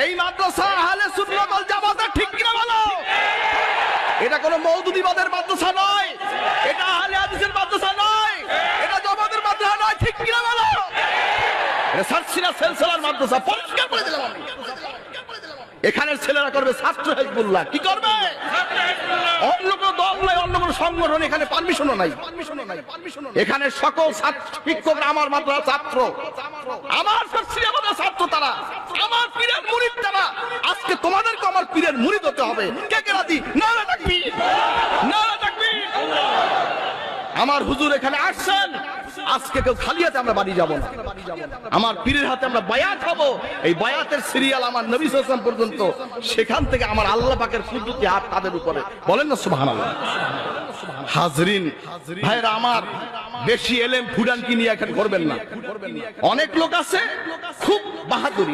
এই মাদ্রাসা আহলে সুন্নাত ওয়াল জামাতের, ঠিক কিনা বলো? এটা কোনো মওদুদিবাদের মাদ্রাসা নয়, এটা আহলে হাদিসের মাদ্রাসা নয়, এটা জামাতের মাদ্রাসা নয়, ঠিক কিনা বলো? এটা সারসিনা সিলসিলার মাদ্রাসা, পরিষ্কার করে দিলাম আমি। এখানের ছেলেরা করবে ছাত্র হিজবুল্লাহ। কি করবে? অন্য কোনো দল নাই, অন্য কোনো সংগঠন এখানে পারমিশনও নাই। এখানে সকল শিক্ষকরা আমার মাদ্রাসার ছাত্র, আমার সারসিনা মাদ্রাসার ছাত্র তারা, আমার পীরের মুরিদ তারা। আজকে তোমাদেরকে আমার পীরের মুরিদ হতে হবে। কে কে রাজি? নারা তাকবীর, নারা তাকবীর। আমার হুজুর এখানে আসছেন, আজকে কেউ খালি হাতে আমরা বাড়ি যাব না। আমার পীরের হাতে আমরা বায়াত হব। এই বায়াতের সিরিয়াল আমার নবী সাল্লাল্লাহু আলাইহি ওয়াসাল্লাম পর্যন্ত, সেখান থেকে আমার আল্লাহ পাকের কুদরতি হাত তাদের উপরে। বলেন না সুবহানাল্লাহ। হাজরিন ভাইরা আমার, বেশি এলেম ফুডান কি নিয়ে এখানে করবেন না। অনেক লোক আছে খুব বাহাদুরি,